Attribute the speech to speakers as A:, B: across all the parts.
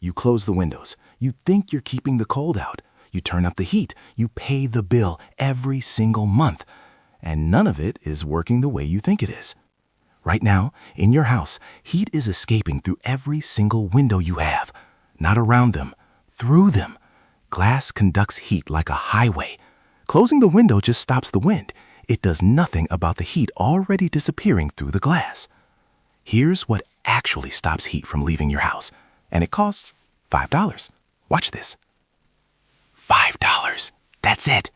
A: You close the windows. You think you're keeping the cold out. You turn up the heat. You pay the bill every single month. And none of it is working the way you think it is. Right now, in your house, heat is escaping through every single window you have. Not around them, through them. Glass conducts heat like a highway. Closing the window just stops the wind. It does nothing about the heat already disappearing through the glass. Here's what actually stops heat from leaving your house, and it costs $5. Watch this. $5. That's it.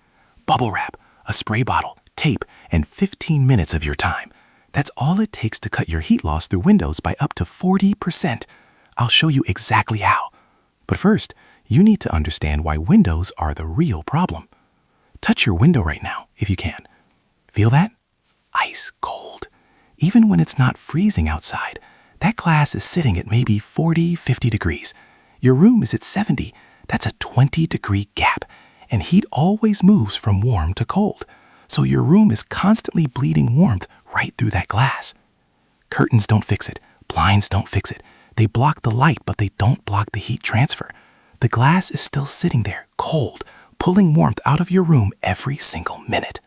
A: Bubble wrap, a spray bottle, tape, and 15 minutes of your time. That's all it takes to cut your heat loss through windows by up to 40%. I'll show you exactly how. But first, you need to understand why windows are the real problem. Touch your window right now, if you can. Feel that? Ice cold. Even when it's not freezing outside, that glass is sitting at maybe 40, 50 degrees. Your room is at 70. That's a 20-degree gap, and heat always moves from warm to cold. So your room is constantly bleeding warmth right through that glass. Curtains don't fix it. Blinds don't fix it. They block the light, but they don't block the heat transfer. The glass is still sitting there, cold, pulling warmth out of your room every single minute.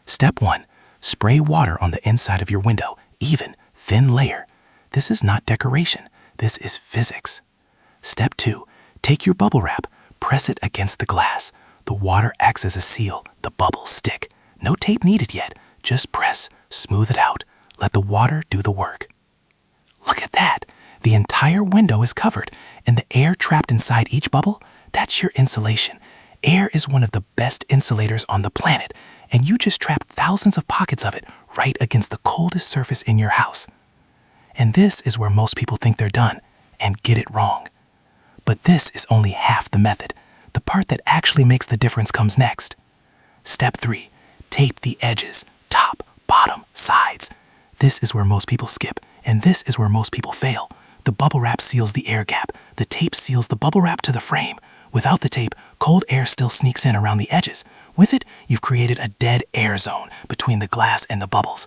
A: Step 1. Spray water on the inside of your window, even, thin layer. This is not decoration. This is physics. Step 2. Take your bubble wrap, press it against the glass. The water acts as a seal. The bubbles stick. No tape needed yet. Just press, smooth it out. Let the water do the work. Look at that. The entire window is covered, and the air trapped inside each bubble, that's your insulation. Air is one of the best insulators on the planet, and you just trapped thousands of pockets of it right against the coldest surface in your house. And this is where most people think they're done and get it wrong. But this is only half the method. The part that actually makes the difference comes next. Step 3. Tape the edges, top, bottom, sides. This is where most people skip, and this is where most people fail. The bubble wrap seals the air gap. The tape seals the bubble wrap to the frame. Without the tape, cold air still sneaks in around the edges. With it, you've created a dead air zone between the glass and the bubbles.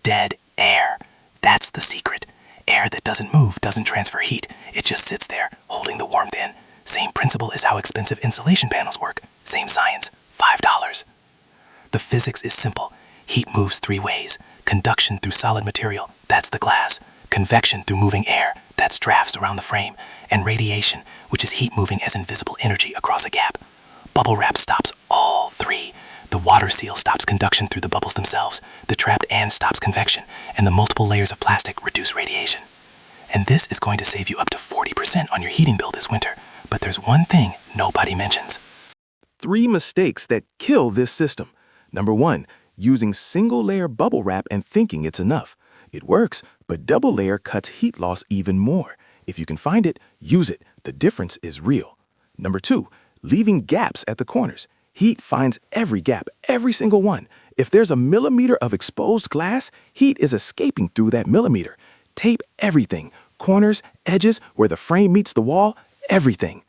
A: Dead air. That's the secret. Air that doesn't move doesn't transfer heat. It just sits there, holding the warmth in. Same principle as how expensive insulation panels work. Same science. $5. The physics is simple. Heat moves 3 ways. Conduction through solid material. That's the glass. Convection through moving air. That's drafts around the frame. And radiation, which is heat moving as invisible energy across a gap. Bubble wrap stops all 3. The water seal stops conduction through the bubbles themselves. The trapped and stops convection. And the multiple layers of plastic reduce radiation. And this is going to save you up to 40% on your heating bill this winter. But there's one thing nobody mentions. 3 mistakes that kill this system. Number 1, using single-layer bubble wrap and thinking it's enough. It works, but double layer cuts heat loss even more. If you can find it, use it. The difference is real. Number 2, leaving gaps at the corners. Heat finds every gap, every single one. If there's a millimeter of exposed glass, heat is escaping through that millimeter. Tape everything. Corners, edges, where the frame meets the wall, everything.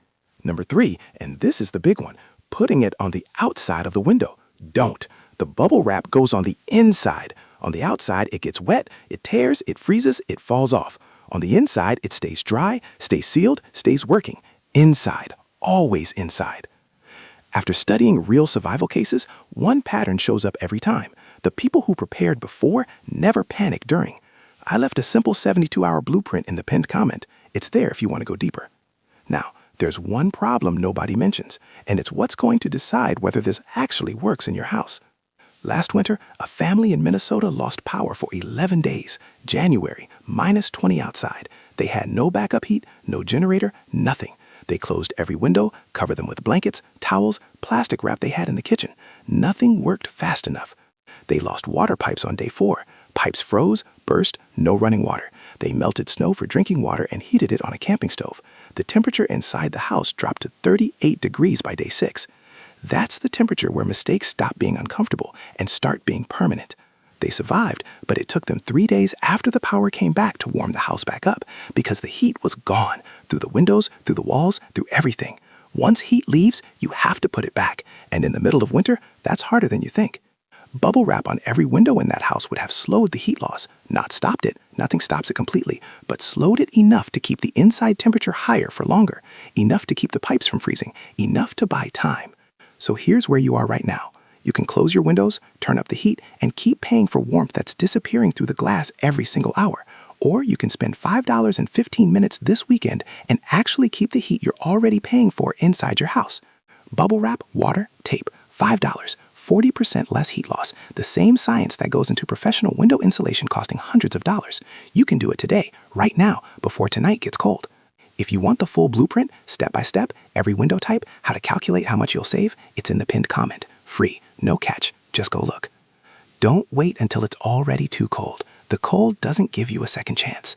A: Number 3, and this is the big one, putting it on the outside of the window. Don't. The bubble wrap goes on the inside. On the outside, it gets wet, it tears, it freezes, it falls off. On the inside, it stays dry, stays sealed, stays working. Inside. Always inside. After studying real survival cases, one pattern shows up every time. The people who prepared before never panicked during. I left a simple 72-hour blueprint in the pinned comment. It's there if you want to go deeper. Now, there's one problem nobody mentions, and it's what's going to decide whether this actually works in your house. Last winter, a family in Minnesota lost power for 11 days. January, -20 outside. They had no backup heat, no generator, nothing. They closed every window, covered them with blankets, towels, plastic wrap they had in the kitchen. Nothing worked fast enough. They lost water pipes on day 4. Pipes froze, burst, no running water. They melted snow for drinking water and heated it on a camping stove. The temperature inside the house dropped to 38 degrees by day 6. That's the temperature where mistakes stop being uncomfortable and start being permanent. They survived, but it took them 3 days after the power came back to warm the house back up because the heat was gone through the windows, through the walls, through everything. Once heat leaves, you have to put it back, and in the middle of winter, that's harder than you think. Bubble wrap on every window in that house would have slowed the heat loss, not stopped it. Nothing stops it completely, but slowed it enough to keep the inside temperature higher for longer, enough to keep the pipes from freezing, enough to buy time. So here's where you are right now. You can close your windows, turn up the heat, and keep paying for warmth that's disappearing through the glass every single hour. Or you can spend $5.15 this weekend and actually keep the heat you're already paying for inside your house. Bubble wrap, water, tape, $5, 40% less heat loss, the same science that goes into professional window insulation costing hundreds of dollars. You can do it today, right now, before tonight gets cold. If you want the full blueprint, step by step, every window type, how to calculate how much you'll save, it's in the pinned comment. Free, no catch, just go look. Don't wait until it's already too cold. The cold doesn't give you a second chance.